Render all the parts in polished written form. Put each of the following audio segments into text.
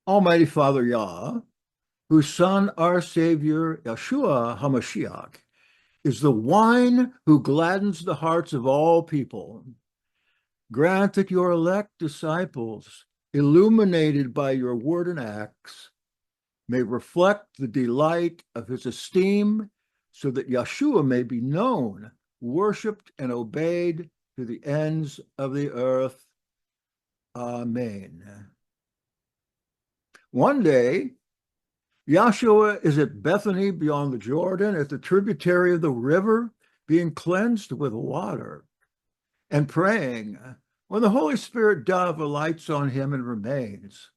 Almighty Father Yah, whose Son, our Savior, Yahshua HaMashiach, is the wine who gladdens the hearts of all people. Grant that your elect disciples, illuminated by your word and acts, may reflect the delight of his esteem, so that Yahshua may be known, worshipped, and obeyed to the ends of the earth. Amen. One day, Yahshua is at Bethany beyond the Jordan at the tributary of the river, being cleansed with water and praying, when the Holy Spirit dove alights on him and remains.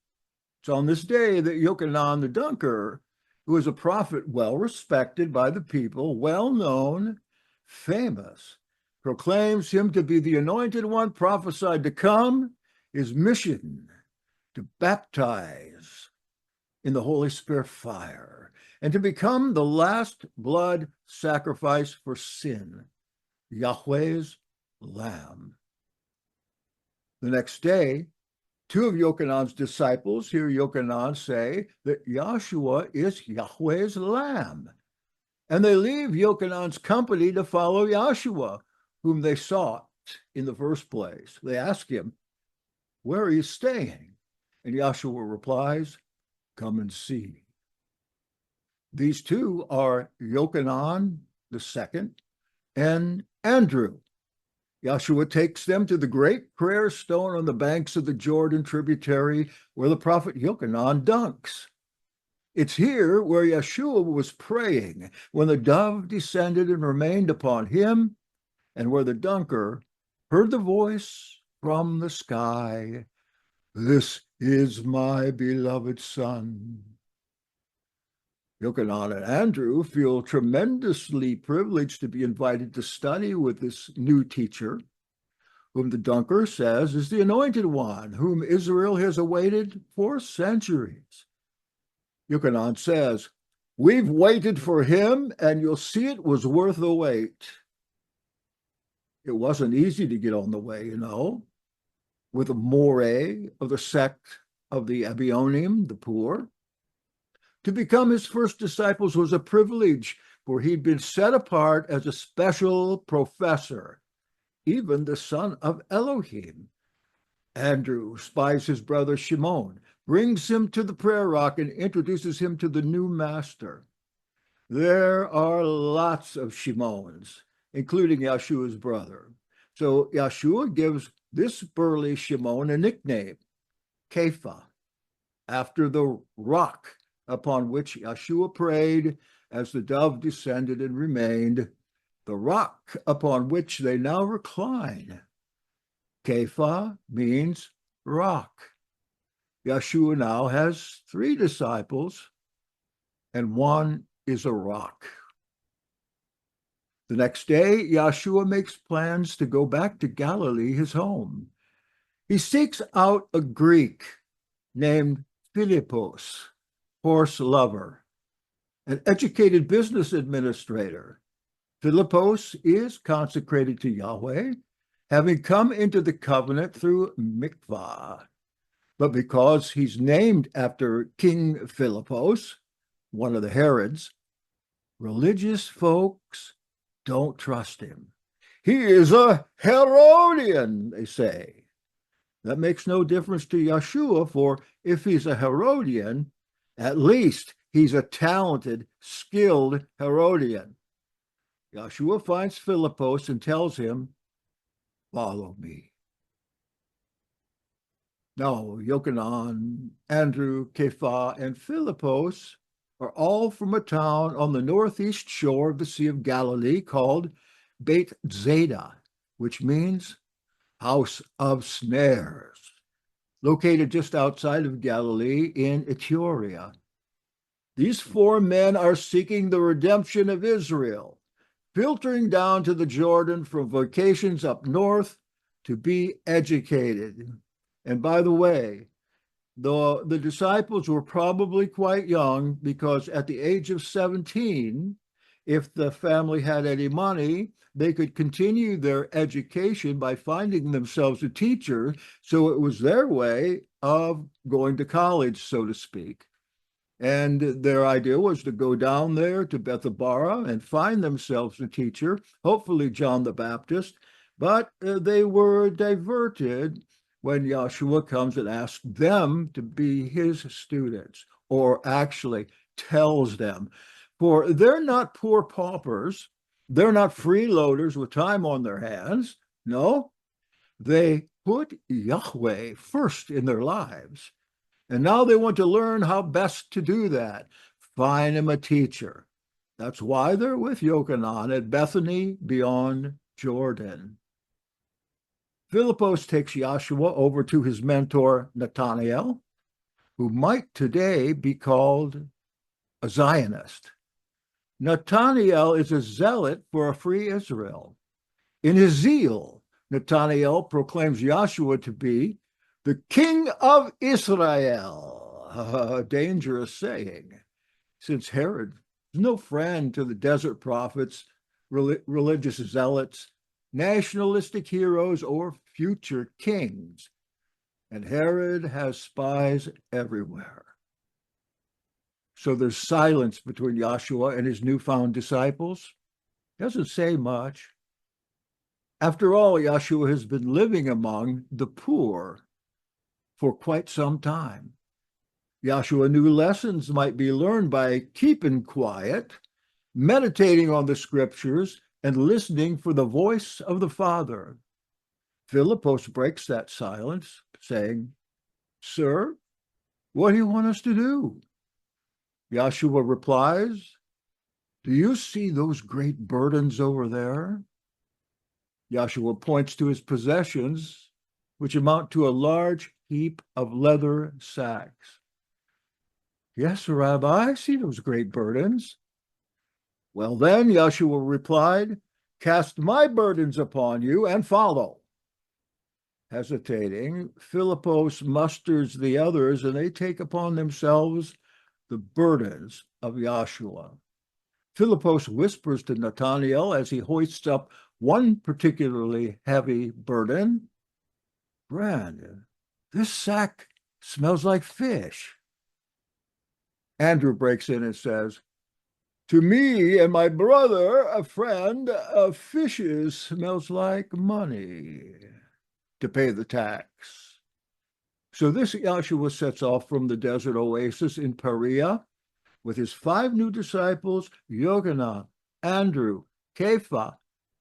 It's on this day that Yochanan the Dunker, who is a prophet well respected by the people, well known, famous, proclaims him to be the anointed one prophesied to come, his mission to baptize in the Holy Spirit fire and to become the last blood sacrifice for sin, Yahweh's Lamb. The next day, two of Yochanan's disciples hear Yochanan say that Yahshua is Yahweh's Lamb, and they leave Yochanan's company to follow Yahshua, whom they sought in the first place. They ask him, "Where are you staying?" And Yahshua replies, "Come and see." These two are Yochanan the second and Andrew. Yahshua takes them to the great prayer stone on the banks of the Jordan tributary where the prophet Yochanan dunks. It's here where Yahshua was praying when the dove descended and remained upon him, and where the dunker heard the voice from the sky, "This is my beloved Son." Yochanan and Andrew feel tremendously privileged to be invited to study with this new teacher, whom the dunker says is the anointed one, whom Israel has awaited for centuries. Yochanan says, "We've waited for him, and you'll see it was worth the wait." It wasn't easy to get on the way, with a moray of the sect of the Abionim, the poor. To become his first disciples was a privilege, for he'd been set apart as a special professor, even the son of Elohim. Andrew spies his brother Shimon, brings him to the prayer rock, and introduces him to the new master. There are lots of Shimons, including Yahshua's brother. So Yahshua gives this burly Shimon a nickname, Kepha, after the rock upon which Yahshua prayed as the dove descended and remained, the rock upon which they now recline. Kepha means rock. Yahshua now has 3 disciples, and one is a rock. The next day, Yahshua makes plans to go back to Galilee, his home. He seeks out a Greek named Philippos, horse lover, an educated business administrator. Philippos is consecrated to Yahweh, having come into the covenant through mikvah. But because he's named after King Philippos, one of the Herods, religious folks don't trust him. He is a Herodian, they say. That makes no difference to Yahshua, for if he's a Herodian, at least he's a talented, skilled Herodian. Yahshua finds Philippos and tells him, "Follow me." Now, Yochanan, Andrew, Kepha, and Philippos are all from a town on the northeast shore of the Sea of Galilee called Beit Zeda, which means house of snares, located just outside of Galilee in Etruria. These 4 men are seeking the redemption of Israel, filtering down to the Jordan from vacations up north to be educated. And by the way, the disciples were probably quite young, because at the age of 17, if the family had any money, they could continue their education by finding themselves a teacher. So it was their way of going to college, so to speak. And their idea was to go down there to Bethabara and find themselves a teacher, hopefully John the Baptist. But they were diverted when Yahshua comes and asks them to be his students, or actually tells them. For they're not poor paupers, they're not freeloaders with time on their hands. No, they put Yahweh first in their lives. And now they want to learn how best to do that. Find him a teacher. That's why they're with Yochanan at Bethany beyond Jordan. Philippos takes Yahshua over to his mentor Nathanael, who might today be called a Zionist. Nathanael is a zealot for a free Israel. In his zeal, Nathanael proclaims Yahshua to be the King of Israel, a dangerous saying, since Herod is no friend to the desert prophets, religious zealots, nationalistic heroes, or future kings. And Herod has spies everywhere. So there's silence between Yahshua and his newfound disciples. Doesn't say much. After all, Yahshua has been living among the poor for quite some time. Yahshua knew lessons might be learned by keeping quiet, meditating on the scriptures, and listening for the voice of the Father. Philippos breaks that silence, saying, "Sir, what do you want us to do?" Yahshua replies, "Do you see those great burdens over there?" Yahshua points to his possessions, which amount to a large heap of leather sacks. "Yes, Rabbi, I see those great burdens." "Well then," Yahshua replied, "cast my burdens upon you and follow." Hesitating, Philippos musters the others, and they take upon themselves the burdens of Yahshua. Philippos whispers to Nathanael as he hoists up one particularly heavy burden, "Friend, this sack smells like fish." Andrew breaks in and says, "To me and my brother, a friend, fishes smells like money to pay the tax." So this Yahshua sets off from the desert oasis in Perea with his 5 new disciples, Yochanan, Andrew, Kepha,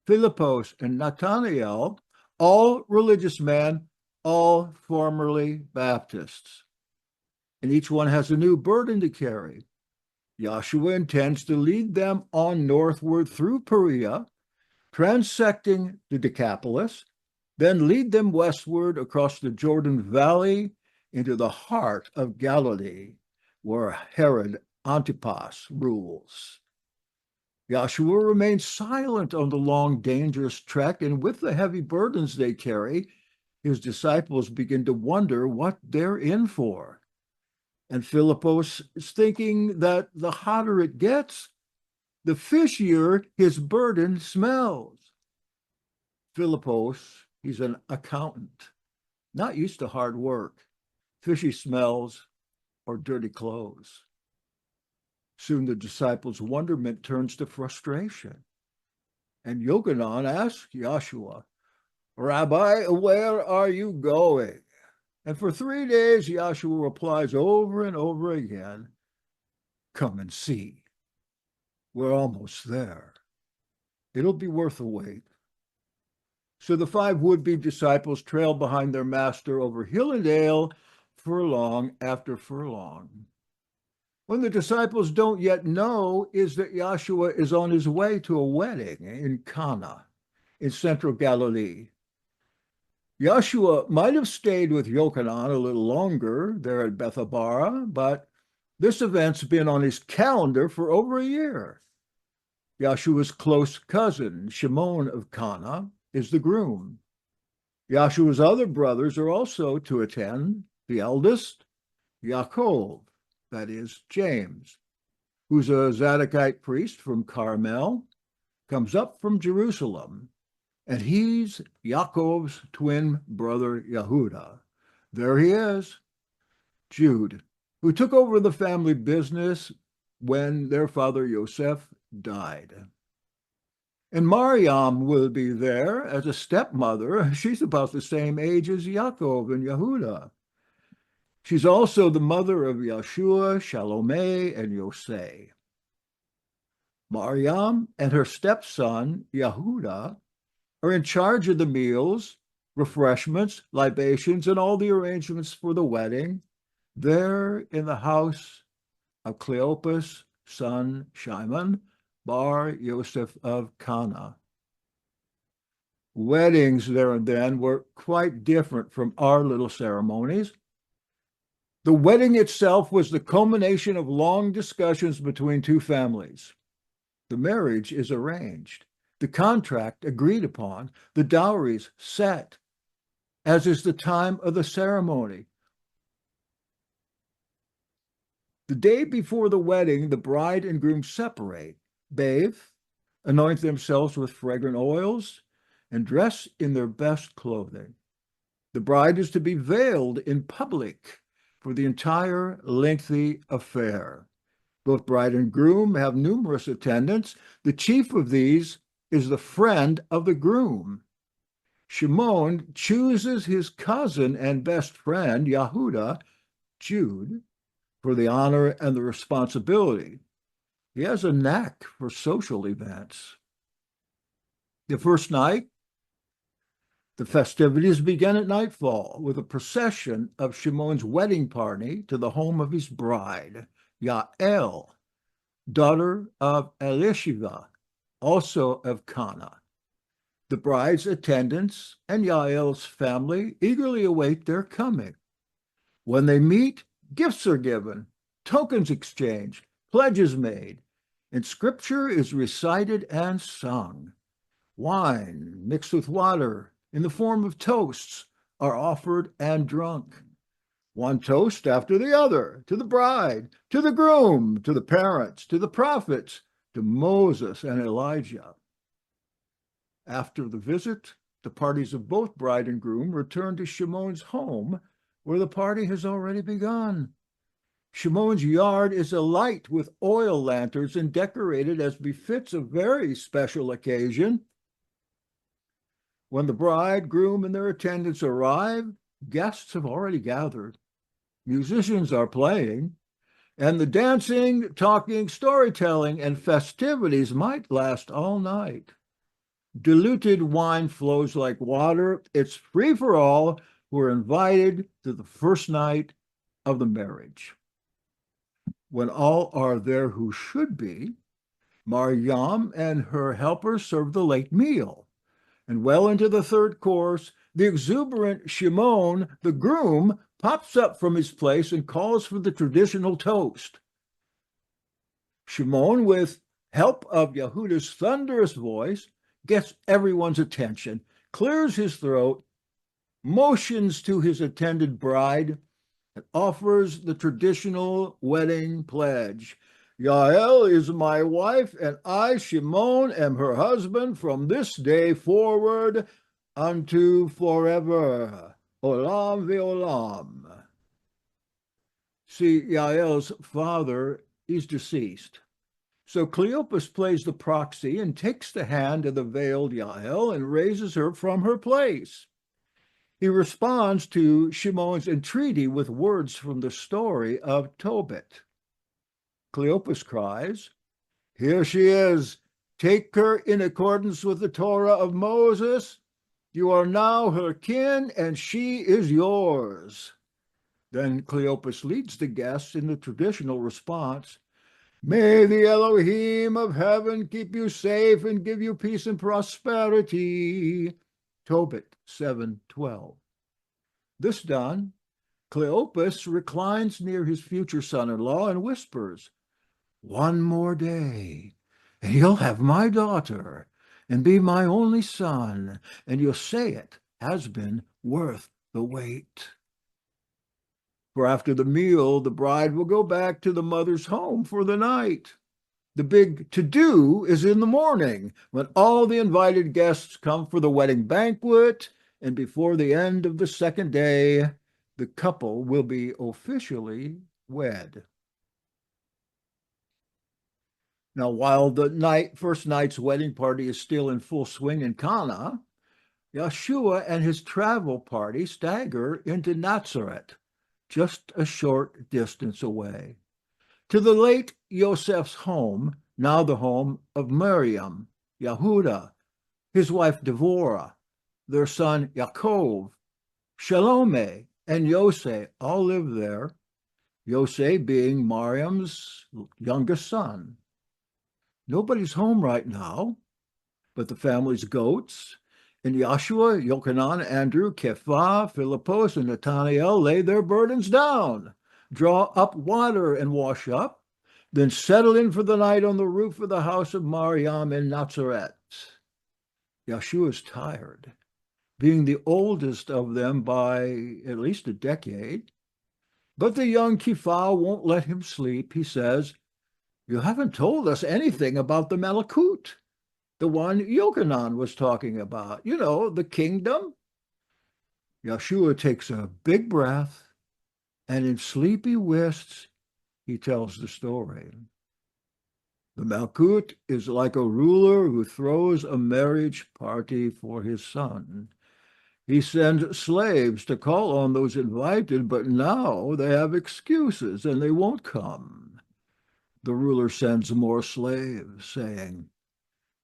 Philippos, and Nathanael, all religious men, all formerly Baptists. And each one has a new burden to carry. Yahshua intends to lead them on northward through Perea, transecting the Decapolis, then lead them westward across the Jordan Valley into the heart of Galilee, where Herod Antipas rules. Yahshua remains silent on the long, dangerous trek, and with the heavy burdens they carry, his disciples begin to wonder what they're in for. And Philippos is thinking that the hotter it gets, the fishier his burden smells. Philippos, he's an accountant, not used to hard work, fishy smells, or dirty clothes. Soon the disciples' wonderment turns to frustration. And Yochanan asks Yahshua, "Rabbi, where are you going?" And for 3 days, Yahshua replies over and over again, "Come and see. We're almost there. It'll be worth the wait." So the 5 would-be disciples trail behind their master over hill and dale, furlong after furlong. What the disciples don't yet know is that Yahshua is on his way to a wedding in Cana, in central Galilee. Yahshua might have stayed with Yochanan a little longer there at Bethabara, but this event's been on his calendar for over a year. Yahshua's close cousin, Shimon of Cana, is the groom. Yahshua's other brothers are also to attend, the eldest, Yaakov, that is, James. who's a Zadokite priest from Carmel, comes up from Jerusalem, and he's Yaakov's twin brother Yehuda. There he is, Jude, who took over the family business when their father Yosef died. And Maryam will be there as a stepmother. She's about the same age as Yaakov and Yehuda. She's also the mother of Yahshua, Salome, and Yosef. Maryam and her stepson, Yehuda, are in charge of the meals, refreshments, libations, and all the arrangements for the wedding there in the house of Cleopas' son, Simon, bar Yosef of Cana. Weddings there and then were quite different from our little ceremonies. The wedding itself was the culmination of long discussions between two families. The marriage is arranged, the contract agreed upon, the dowries set, as is the time of the ceremony. The day before the wedding, the bride and groom separate, bathe, anoint themselves with fragrant oils, and dress in their best clothing. The bride is to be veiled in public for the entire lengthy affair. Both bride and groom have numerous attendants. The chief of these is the friend of the groom. Shimon chooses his cousin and best friend, Yehuda, Jude, for the honor and the responsibility. He has a knack for social events. The first night, the festivities began at nightfall with a procession of Shimon's wedding party to the home of his bride, Yael, daughter of Elisheva, also of Cana. The bride's attendants and Yael's family eagerly await their coming. When they meet, gifts are given, tokens exchanged, pledges made, and scripture is recited and sung. Wine mixed with water in the form of toasts are offered and drunk. One toast after the other, to the bride, to the groom, to the parents, to the prophets, to Moses and Elijah. After the visit, the parties of both bride and groom return to Shimon's home, where the party has already begun. Shimon's yard is alight with oil lanterns and decorated as befits a very special occasion. When the bride, groom, and their attendants arrive, guests have already gathered. Musicians are playing, and the dancing, talking, storytelling, and festivities might last all night. Diluted wine flows like water. It's free for all who are invited to the first night of the marriage. When all are there who should be, Maryam and her helpers serve the late meal. And well into the third course, the exuberant Shimon, the groom, pops up from his place and calls for the traditional toast. Shimon, with help of Yehuda's thunderous voice, gets everyone's attention, clears his throat, motions to his attended bride, and offers the traditional wedding pledge. Yael is my wife, and I, Shimon, am her husband from this day forward unto forever. Olam ve'olam. See, Yael's father is deceased. So Cleopas plays the proxy and takes the hand of the veiled Yael and raises her from her place. He responds to Shimon's entreaty with words from the story of Tobit. Cleopas cries, "Here she is. Take her in accordance with the Torah of Moses. You are now her kin, and she is yours." Then Cleopas leads the guests in the traditional response, "May the Elohim of heaven keep you safe and give you peace and prosperity." Tobit 7:12. This done, Cleopas reclines near his future son-in-law and whispers, "One more day, and you'll have my daughter and be my only son, and you'll say it has been worth the wait." For after the meal, the bride will go back to the mother's home for the night. The big to-do is in the morning when all the invited guests come for the wedding banquet, and before the end of the second day, the couple will be officially wed. Now, while the first night's wedding party is still in full swing in Cana, Yahshua and his travel party stagger into Nazareth, just a short distance away, to the late Yosef's home, now the home of Maryam, Yehuda, his wife Devorah, their son Yaakov, Shalome, and Yosef all live there, Yosef being Maryam's youngest son. Nobody's home right now, but the family's goats, and Yahshua, Yochanan, Andrew, Kepha, Philippos, and Nathanael lay their burdens down, draw up water and wash up, then settle in for the night on the roof of the house of Maryam in Nazareth. Yahshua is tired, being the oldest of them by at least a decade. But the young Kepha won't let him sleep. He says, "You haven't told us anything about the Malakut, the one Yochanan was talking about. You know, the kingdom." Yahshua takes a big breath, and in sleepy wisps, he tells the story. The Malkut is like a ruler who throws a marriage party for his son. He sends slaves to call on those invited, but now they have excuses and they won't come. The ruler sends more slaves, saying,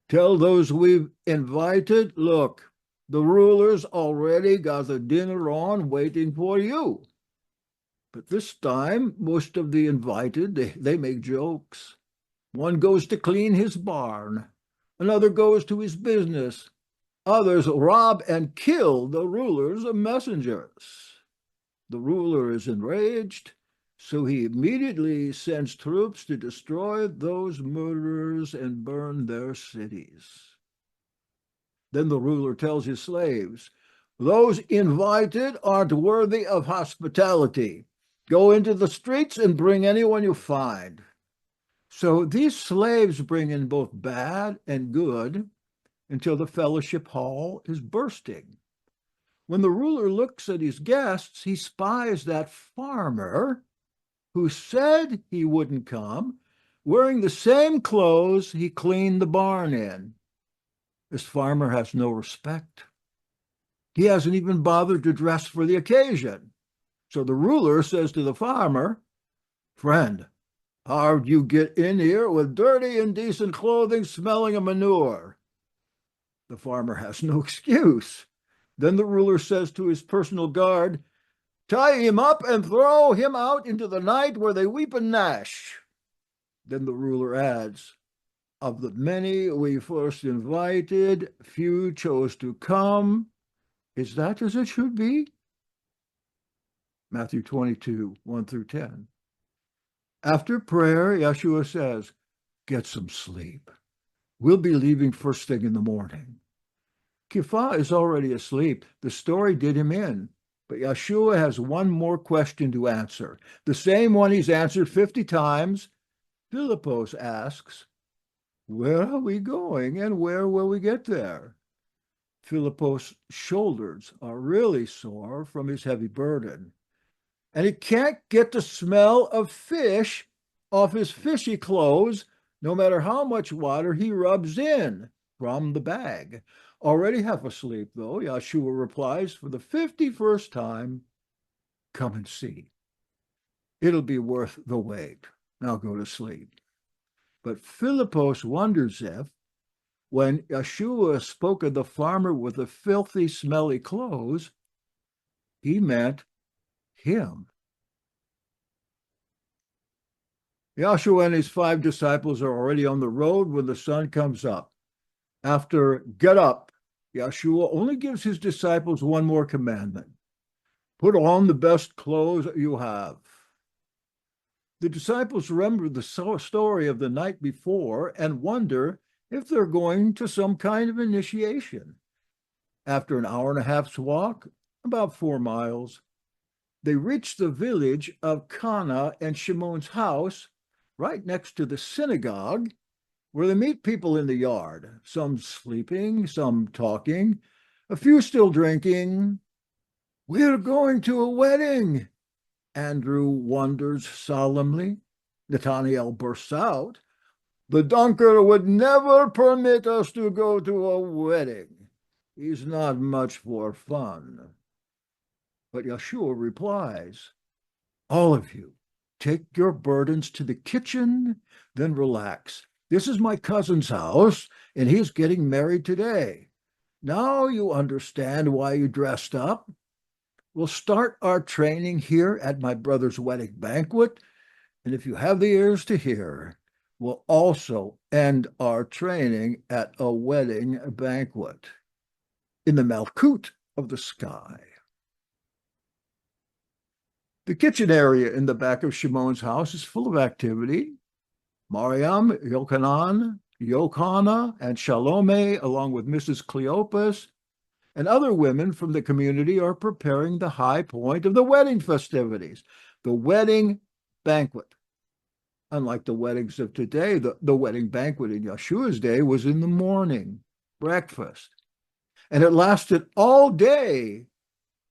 "Tell those we've invited, look, the ruler's already got the dinner on waiting for you." But this time, most of the invited, they make jokes. One goes to clean his barn. Another goes to his business. Others rob and kill the ruler's messengers. The ruler is enraged, so he immediately sends troops to destroy those murderers and burn their cities. Then the ruler tells his slaves, "Those invited aren't worthy of hospitality. Go into the streets and bring anyone you find." So these slaves bring in both bad and good until the fellowship hall is bursting. When the ruler looks at his guests, he spies that farmer who said he wouldn't come, wearing the same clothes he cleaned the barn in. This farmer has no respect. He hasn't even bothered to dress for the occasion. So the ruler says to the farmer, "Friend, how'd you get in here with dirty, indecent clothing smelling of manure?" The farmer has no excuse. Then the ruler says to his personal guard, "Tie him up and throw him out into the night where they weep and gnash." Then the ruler adds, "Of the many we first invited, few chose to come. Is that as it should be?" Matthew 22, 1 through 10. After prayer, Yahshua says, "Get some sleep. We'll be leaving first thing in the morning." Kepha is already asleep. The story did him in. But Yahshua has one more question to answer, the same one he's answered 50 times. Philippos asks, "Where are we going and where will we get there?" Philippos' shoulders are really sore from his heavy burden, and he can't get the smell of fish off his fishy clothes, no matter how much water he rubs in from the bag. Already half asleep, though, Yahshua replies for the 51st time, "Come and see. It'll be worth the wait. Now go to sleep." But Philippos wonders if, when Yahshua spoke of the farmer with the filthy, smelly clothes, he meant him. Yahshua and his 5 disciples are already on the road when the sun comes up. After "get up," Yahshua only gives his disciples one more commandment: "Put on the best clothes you have." The disciples remember the story of the night before and wonder if they're going to some kind of initiation. After an hour and a half's walk, about 4 miles, they reach the village of Cana and Shimon's house, right next to the synagogue, where they meet people in the yard, some sleeping, some talking, a few still drinking. "We're going to a wedding," Andrew wonders solemnly. Nathaniel bursts out, "The Dunker would never permit us to go to a wedding. He's not much for fun." But Yahshua replies, "All of you, take your burdens to the kitchen, then relax. This is my cousin's house, and he's getting married today. Now you understand why you dressed up. We'll start our training here at my brother's wedding banquet, and if you have the ears to hear, we'll also end our training at a wedding banquet in the Malkut of the sky." The kitchen area in the back of Shimon's house is full of activity. Maryam, Yochanan, Yochana, and Shalome, along with Mrs. Cleopas, and other women from the community are preparing the high point of the wedding festivities, the wedding banquet. Unlike the weddings of today, the wedding banquet in Yahshua's day was in the morning, breakfast, and it lasted all day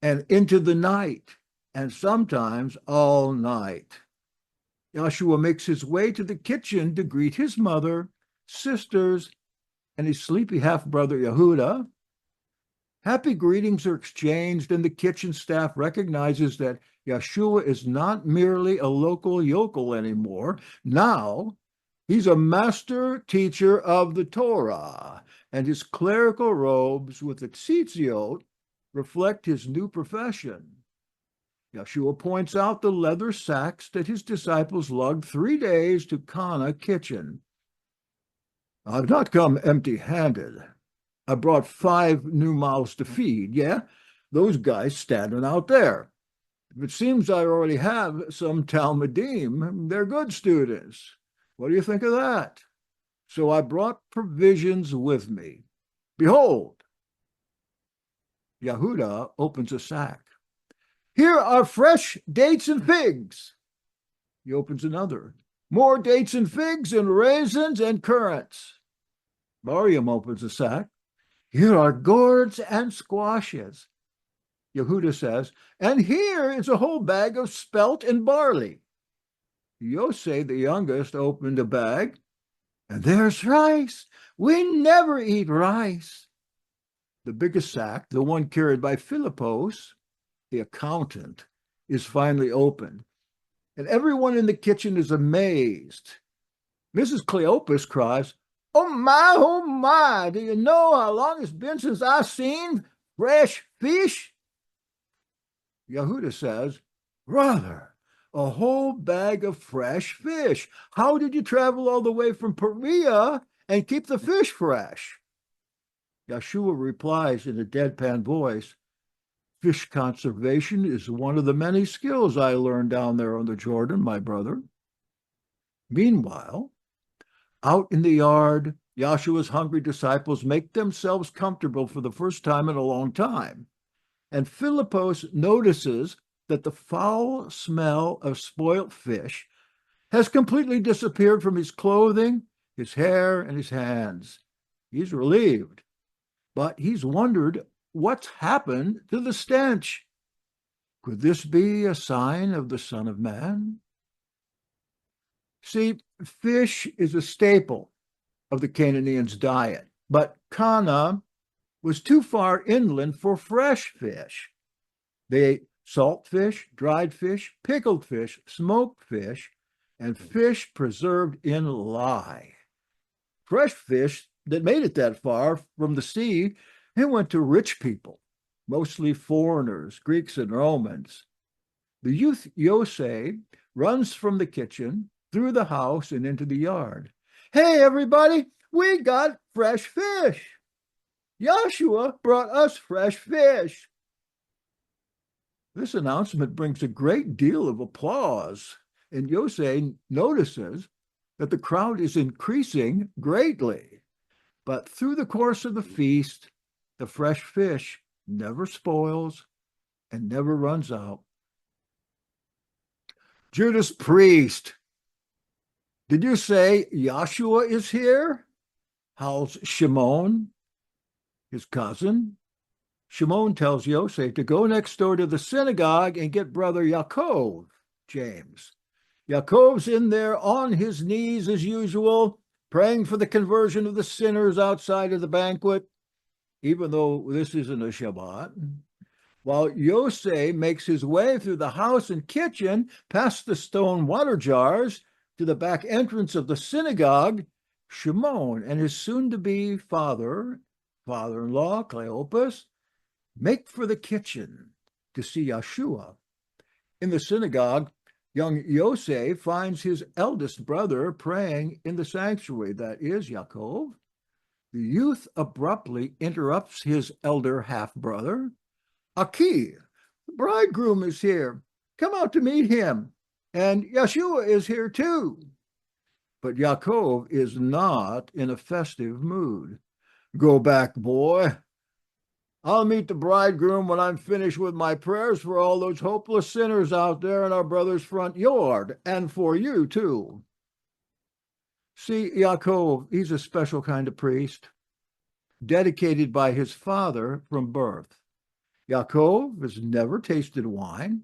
and into the night, and sometimes all night. Yahshua makes his way to the kitchen to greet his mother, sisters, and his sleepy half-brother Yehuda. Happy greetings are exchanged, and the kitchen staff recognizes that Yahshua is not merely a local yokel anymore. Now, he's a master teacher of the Torah, and his clerical robes with the tzitziot reflect his new profession. Yahshua points out the leather sacks that his disciples lugged 3 days to Cana kitchen. "I've not come empty-handed. I brought 5 new mouths to feed. Yeah, those guys standing out there. It seems I already have some Talmudim. They're good students. What do you think of that? So I brought provisions with me. Behold." Yehuda opens a sack. "Here are fresh dates and figs." He opens another. "More dates and figs and raisins and currants." Maryam opens a sack. "Here are gourds and squashes." Yehuda says, "And here is a whole bag of spelt and barley." Yosef, the youngest, opened a bag. "And there's rice. We never eat rice." The biggest sack, the one carried by Philippos, the accountant, is finally opened, and everyone in the kitchen is amazed. Mrs. Cleopas cries, oh my, do you know how long it's been since I've seen fresh fish?" Yehuda says, "Brother, a whole bag of fresh fish. How did you travel all the way from Perea and keep the fish fresh?" Yahshua replies in a deadpan voice, "Fish conservation is one of the many skills I learned down there on the Jordan, my brother." Meanwhile, out in the yard, Yahshua's hungry disciples make themselves comfortable for the first time in a long time. And Philippos notices that the foul smell of spoilt fish has completely disappeared from his clothing, his hair, and his hands. He's relieved, but he's wondered what's happened to the stench. Could this be a sign of the Son of Man? See, fish is a staple of the Cananaeans' diet, but Cana was too far inland for fresh fish. They ate salt fish, dried fish, pickled fish, smoked fish, and fish preserved in lye. Fresh fish that made it that far from the sea, it went to rich people, mostly foreigners, Greeks and Romans. The youth Yosef runs from the kitchen, through the house, and into the yard. "Hey, everybody, we got fresh fish. Yahshua brought us fresh fish." This announcement brings a great deal of applause, and Yosef notices that the crowd is increasing greatly. But through the course of the feast, the fresh fish never spoils and never runs out. Judas Priest. Did you say Yahshua is here? Howls Shimon, his cousin. Shimon tells Yosef to go next door to the synagogue and get brother Yaakov, James. Yaakov's in there on his knees as usual, praying for the conversion of the sinners outside of the banquet, even though this isn't a Shabbat. While Yosef makes his way through the house and kitchen, past the stone water jars, to the back entrance of the synagogue, Shimon and his soon-to-be father-in-law, Cleopas, make for the kitchen to see Yahshua. In the synagogue, young Yosef finds his eldest brother praying in the sanctuary, that is, Yaakov. The youth abruptly interrupts his elder half-brother. Aki, the bridegroom is here. Come out to meet him. And Yahshua is here too. But Yaakov is not in a festive mood. Go back, boy. I'll meet the bridegroom when I'm finished with my prayers for all those hopeless sinners out there in our brother's front yard, and for you too. See, Yaakov, he's a special kind of priest, dedicated by his father from birth. Yaakov has never tasted wine,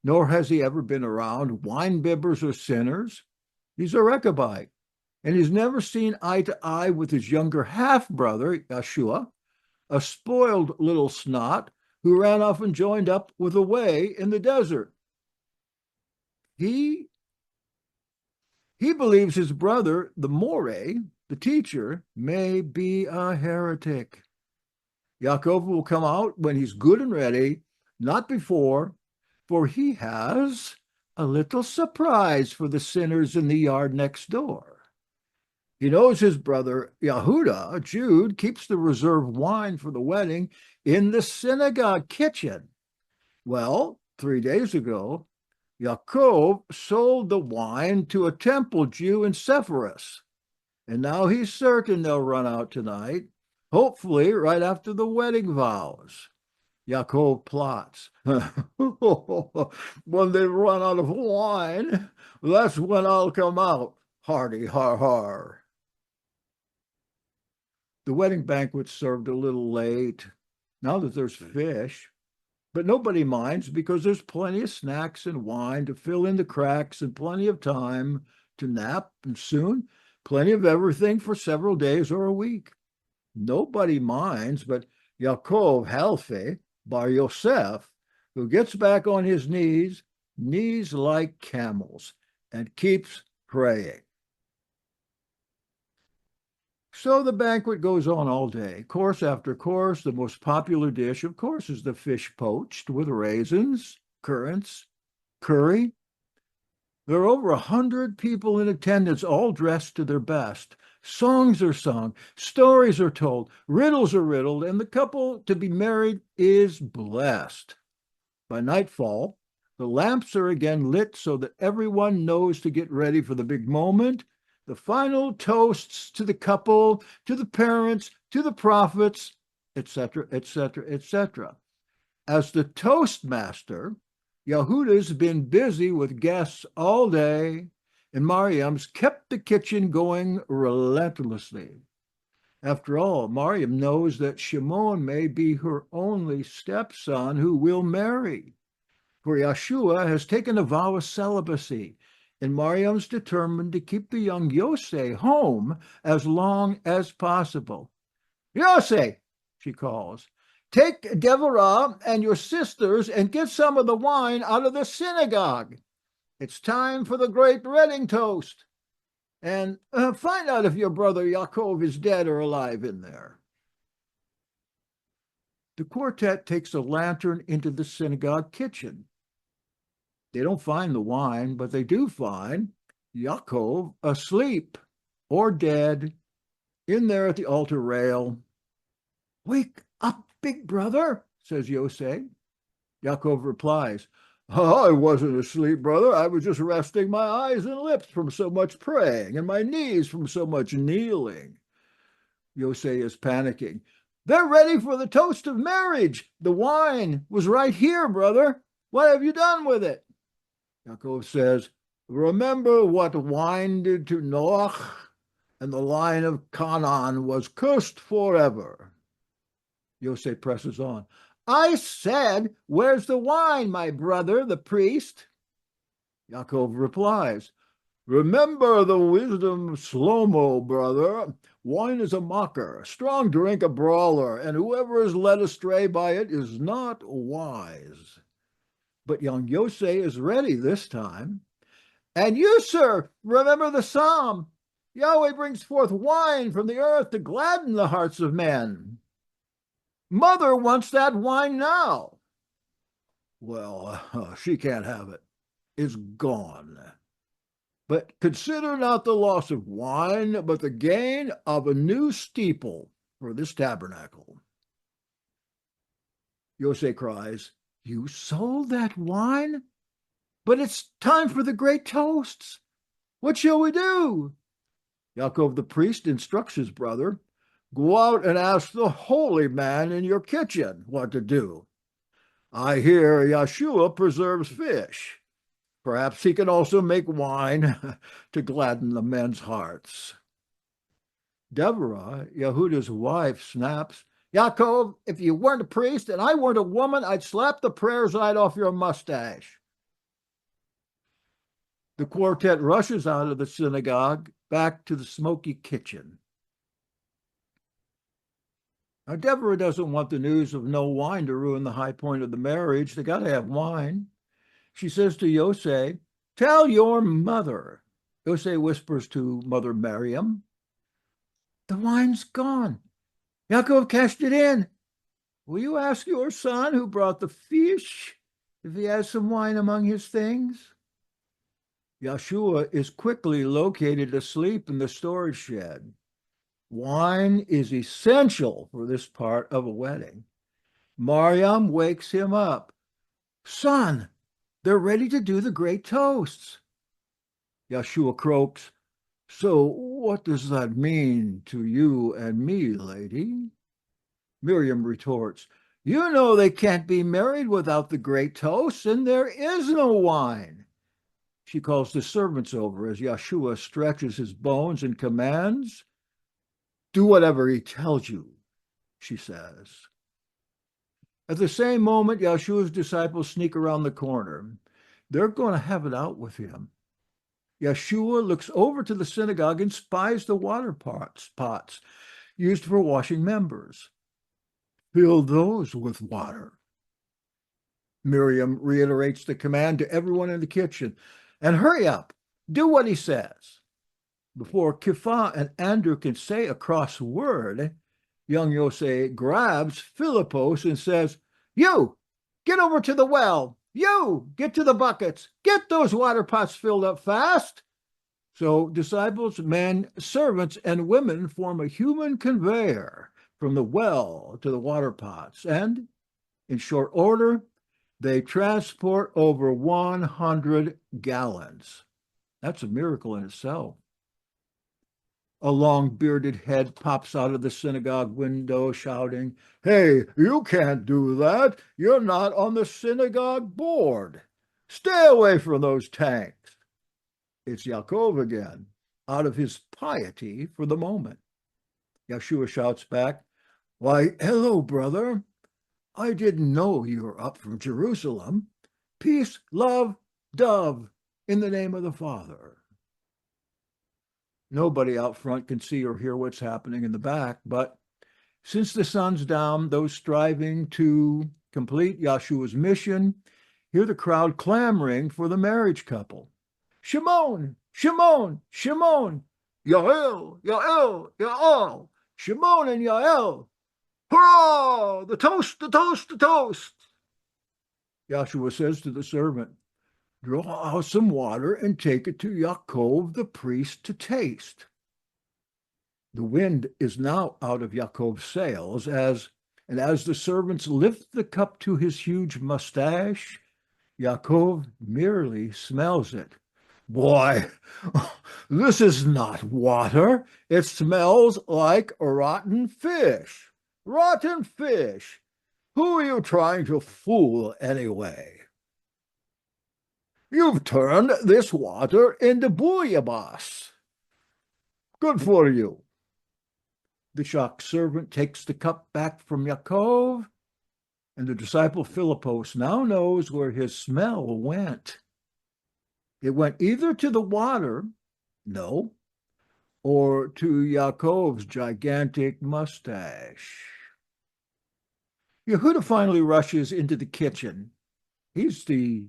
nor has he ever been around wine bibbers or sinners. He's a Rechabite, and he's never seen eye to eye with his younger half-brother, Yahshua, a spoiled little snot who ran off and joined up with a way in the desert. He believes his brother, the Moreh, the teacher, may be a heretic. Yaakov will come out when he's good and ready, not before, for he has a little surprise for the sinners in the yard next door. He knows his brother Yehuda, Jude, keeps the reserved wine for the wedding in the synagogue kitchen. Well, 3 days ago, Yaakov sold the wine to a temple Jew in Sepphoris, and now he's certain they'll run out tonight, hopefully right after the wedding vows. Yaakov plots. When they run out of wine, that's when I'll come out. Hardy har har. The wedding banquet served a little late, now that there's fish, but nobody minds because there's plenty of snacks and wine to fill in the cracks and plenty of time to nap, and soon plenty of everything for several days or a week. Nobody minds but Yaakov Halfe, Bar Yosef, who gets back on his knees like camels, and keeps praying. So the banquet goes on all day, course after course. The most popular dish, of course, is the fish poached with raisins, currants, curry. There are over 100 people in attendance, all dressed to their best. Songs are sung, stories are told, riddles are riddled, and the couple to be married is blessed. By nightfall, the lamps are again lit so that everyone knows to get ready for the big moment. The final toasts to the couple, to the parents, to the prophets, etc., etc., etc. As the toastmaster, Yehuda's been busy with guests all day, and Maryam's kept the kitchen going relentlessly. After all, Maryam knows that Shimon may be her only stepson who will marry, for Yahshua has taken a vow of celibacy, and Maryam's determined to keep the young Yosef home as long as possible. Yosef, she calls, take Devorah and your sisters and get some of the wine out of the synagogue. It's time for the great wedding toast. And find out if your brother Yaakov is dead or alive in there. The quartet takes a lantern into the synagogue kitchen. They don't find the wine, but they do find Yaakov asleep or dead in there at the altar rail. Wake up, big brother, says Yosef. Yaakov replies, I wasn't asleep, brother. I was just resting my eyes and lips from so much praying and my knees from so much kneeling. Yosef is panicking. They're ready for the toast of marriage. The wine was right here, brother. What have you done with it? Yaakov says, Remember what wine did to Noach, and the line of Canaan was cursed forever. Yosef presses on. I said, where's the wine, my brother, the priest? Yaakov replies, remember the wisdom of Shlomo, brother. Wine is a mocker, strong drink a brawler, and whoever is led astray by it is not wise. But young Yosef is ready this time. And you, sir, remember the psalm. Yahweh brings forth wine from the earth to gladden the hearts of men. Mother wants that wine now. Well, she can't have it. It's gone. But consider not the loss of wine, but the gain of a new steeple for this tabernacle. Yosef cries, you sold that wine? But it's time for the great toasts. What shall we do? Yaakov the priest instructs his brother, go out and ask the holy man in your kitchen what to do. I hear Yahshua preserves fish. Perhaps he can also make wine to gladden the men's hearts. Deborah, Yehuda's wife, snaps, Yaakov, if you weren't a priest and I weren't a woman, I'd slap the prayer side off your mustache. The quartet rushes out of the synagogue back to the smoky kitchen. Now, Deborah doesn't want the news of no wine to ruin the high point of the marriage. They got to have wine. She says to Yosef, tell your mother. Yosef whispers to Mother Maryam, the wine's gone. Yaakov cashed it in. Will you ask your son who brought the fish if he has some wine among his things? Yahshua is quickly located asleep in the storage shed. Wine is essential for this part of a wedding. Maryam wakes him up. Son, they're ready to do the great toasts. Yahshua croaks, so what does that mean to you and me, lady? Miriam retorts, you know they can't be married without the great toasts, and there is no wine. She calls the servants over as Yahshua stretches his bones and commands, do whatever he tells you, she says. At the same moment, Yahshua's disciples sneak around the corner. They're going to have it out with him. Yahshua looks over to the synagogue and spies the water pots used for washing members. Fill those with water. Miriam reiterates the command to everyone in the kitchen. And hurry up, do what he says. Before Kipha and Andrew can say a cross word, young Yosef grabs Philippos and says, you, get over to the well. You, get to the buckets. Get those water pots filled up fast. So disciples, men, servants, and women form a human conveyor from the well to the water pots. And in short order, they transport over 100 gallons. That's a miracle in itself. A long bearded head pops out of the synagogue window shouting, hey, you can't do that. You're not on the synagogue board. Stay away from those tanks. It's Yaakov again, out of his piety for the moment. Yahshua shouts back, why, hello, brother. I didn't know you were up from Jerusalem. Peace, love, dove, in the name of the Father. Nobody out front can see or hear what's happening in the back, but since the sun's down, those striving to complete Yahshua's mission hear the crowd clamoring for the marriage couple. Shimon, Shimon, Shimon, Yael, Yael, Yael, Shimon and Yael. Hurrah! The toast, the toast, the toast. Yahshua says to the servant, draw out some water and take it to Yaakov the priest to taste. The wind is now out of Yaakov's sails, as the servants lift the cup to his huge mustache, Yaakov merely smells it. Boy, this is not water. It smells like rotten fish. Rotten fish. Who are you trying to fool anyway? You've turned this water into bouillabaisse. Good for you. The shocked servant takes the cup back from Yaakov, and the disciple Philippos now knows where his smell went. It went either to the water, no, or to Yaakov's gigantic mustache. Yehuda finally rushes into the kitchen. He's the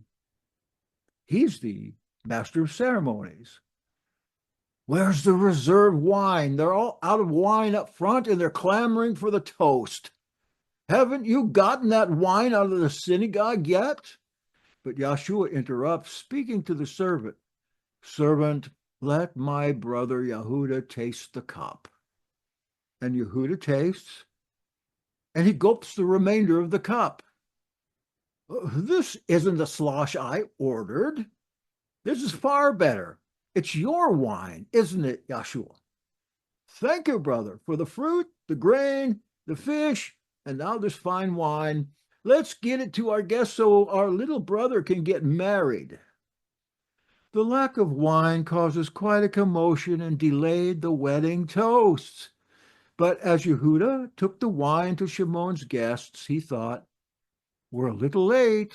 Master of Ceremonies. Where's the reserve wine? They're all out of wine up front and they're clamoring for the toast. Haven't you gotten that wine out of the synagogue yet? But Yahshua interrupts, speaking to the servant. Servant, let my brother Yehuda taste the cup. And Yehuda tastes, and he gulps the remainder of the cup. This isn't the slosh I ordered. This is far better. It's your wine, isn't it, Yahshua? Thank you, brother, for the fruit, the grain, the fish, and now this fine wine. Let's get it to our guests so our little brother can get married. The lack of wine causes quite a commotion and delayed the wedding toasts. But as Yehuda took the wine to Shimon's guests, he thought, we're a little late,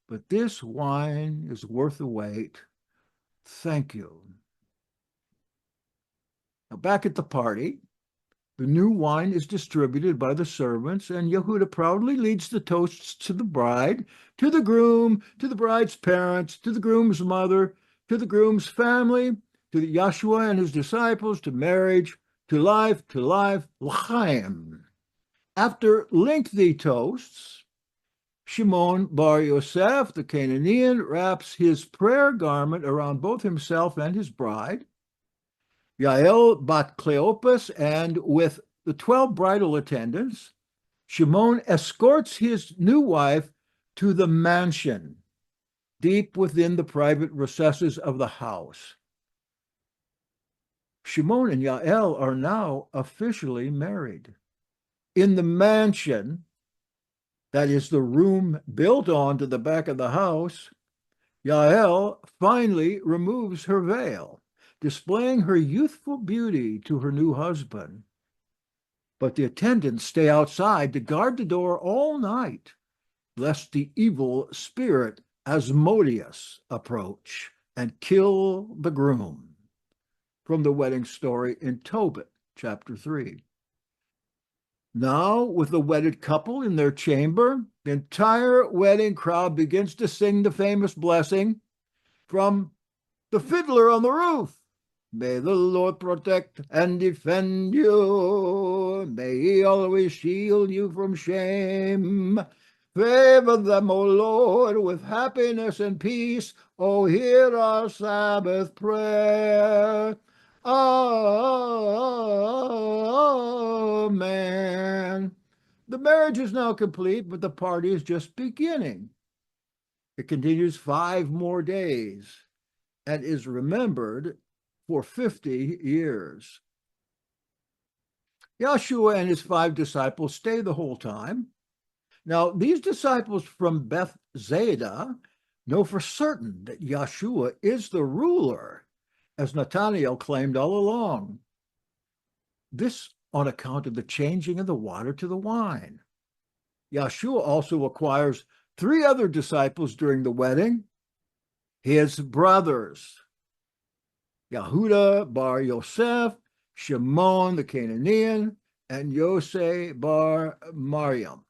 but this wine is worth the wait. Thank you. Now, back at the party, the new wine is distributed by the servants, and Yehuda proudly leads the toasts to the bride, to the groom, to the bride's parents, to the groom's mother, to the groom's family, to the Yahshua and his disciples, to marriage, to life, l'chaim. After lengthy toasts, Shimon bar Yosef, the Cananaean, wraps his prayer garment around both himself and his bride. Yael bat Cleopas, and with the 12 bridal attendants, Shimon escorts his new wife to the mansion, deep within the private recesses of the house. Shimon and Yael are now officially married. In the mansion, that is the room built onto the back of the house, Yael finally removes her veil, displaying her youthful beauty to her new husband. But the attendants stay outside to guard the door all night, lest the evil spirit Asmodeus approach and kill the groom. From the wedding story in Tobit, chapter 3. Now, with the wedded couple in their chamber, the entire wedding crowd begins to sing the famous blessing from the fiddler on the roof. May the Lord protect and defend you. May he always shield you from shame. Favor them, O Lord, with happiness and peace. Oh, hear our Sabbath prayer. Amen. The marriage is now complete, but the party is just beginning. It continues 5 more days and is remembered for 50 years. Yahshua and his 5 disciples stay the whole time. Now, these disciples from Bethsaida know for certain that Yahshua is the ruler, as Nathanael claimed all along. This on account of the changing of the water to the wine. Yahshua also acquires 3 other disciples during the wedding, his brothers, Yehuda bar Yosef, Shimon the Cananaean, and Yosef bar Maryam.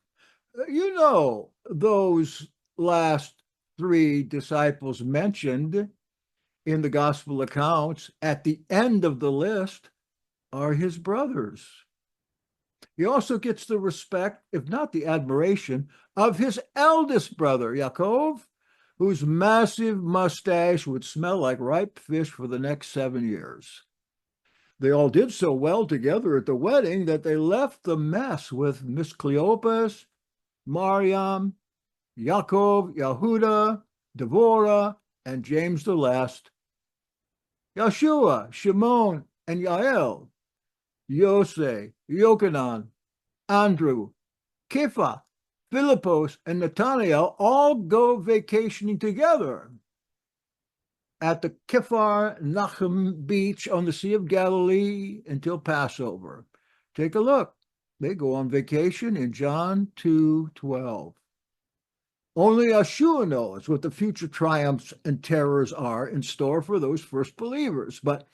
You know, those last 3 disciples mentioned in the gospel accounts at the end of the list are his brothers. He also gets the respect, if not the admiration, of his eldest brother, Yaakov, whose massive mustache would smell like ripe fish for the next 7 years. They all did so well together at the wedding that they left the mess with Miss Cleopas, Maryam, Yaakov, Yehuda, Devorah, and James the Last, Yahshua, Shimon, and Yael, Yosef, Yochanan, Andrew, Kepha, Philippos, and Nathanael all go vacationing together. at the Kfar Nachum beach on the Sea of Galilee until Passover. Take a look. They go on vacation in John 2:12. Only Yahshua knows what the future triumphs and terrors are in store for those first believers. But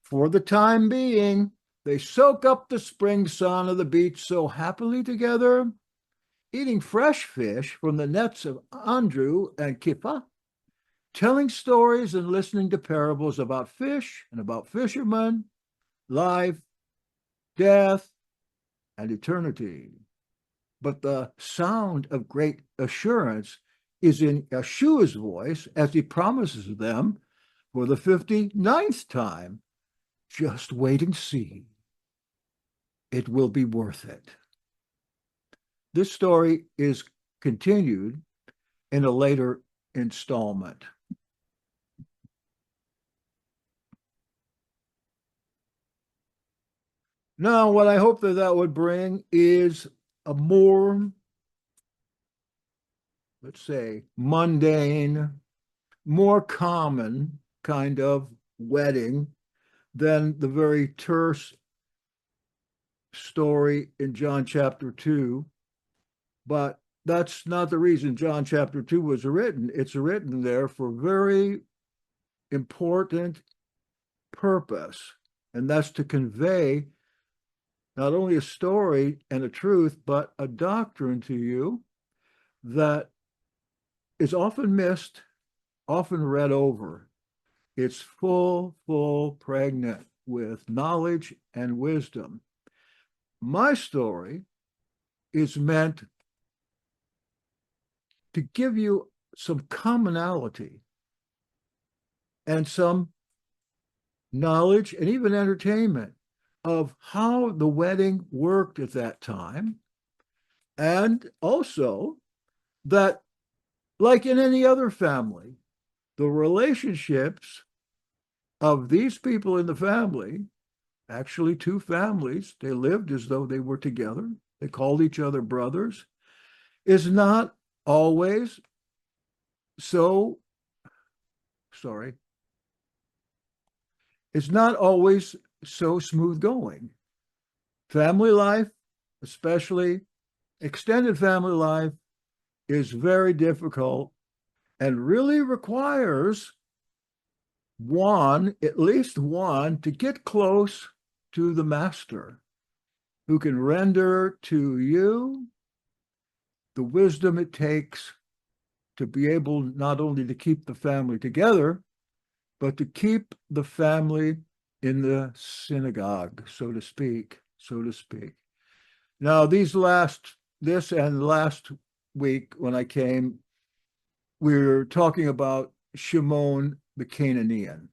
for the time being, they soak up the spring sun of the beach so happily together, eating fresh fish from the nets of Andrew and Kippa, telling stories and listening to parables about fish and about fishermen, life, death, and eternity. But the sound of great assurance is in Yahshua's voice as he promises them for the 59th time, just wait and see. It will be worth it. This story is continued in a later installment. Now, what I hope that would bring is a more, let's say, mundane, more common kind of wedding than the very terse story in John chapter 2. But that's not the reason John chapter 2 was written. It's written there for very important purpose, and that's to convey not only a story and a truth, but a doctrine to you that is often missed, often read over. It's full, pregnant with knowledge and wisdom. My story is meant to give you some commonality and some knowledge and even entertainment of how the wedding worked at that time, and also that, like in any other family, the relationships of these people in the family, actually two families, they lived as though they were together, they called each other brothers, is not always so, it's not always so smooth going. Family life, especially extended family life, is very difficult and really requires at least one, to get close to the master who can render to you the wisdom it takes to be able not only to keep the family together, but to keep the family in the synagogue, so to speak. Now, this and last week when I came, we were talking about Simon the Cananaean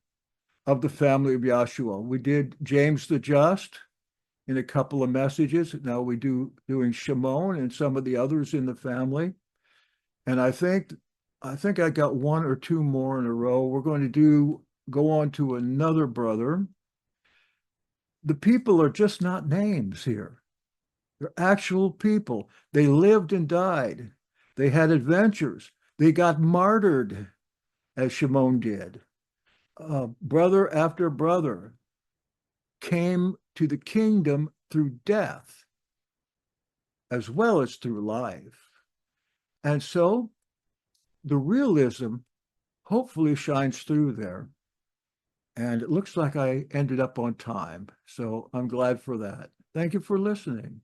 of the family of Yahshua. We did James the Just in a couple of messages. Now we doing Shimon and some of the others in the family. And I think I got one or two more in a row. We're going to go on to another brother. The people are just not names here. They're actual people. They lived and died. They had adventures. They got martyred, as Shimon did. Brother after brother came to the kingdom through death, as well as through life. And so the realism hopefully shines through there. And it looks like I ended up on time. So I'm glad for that. Thank you for listening.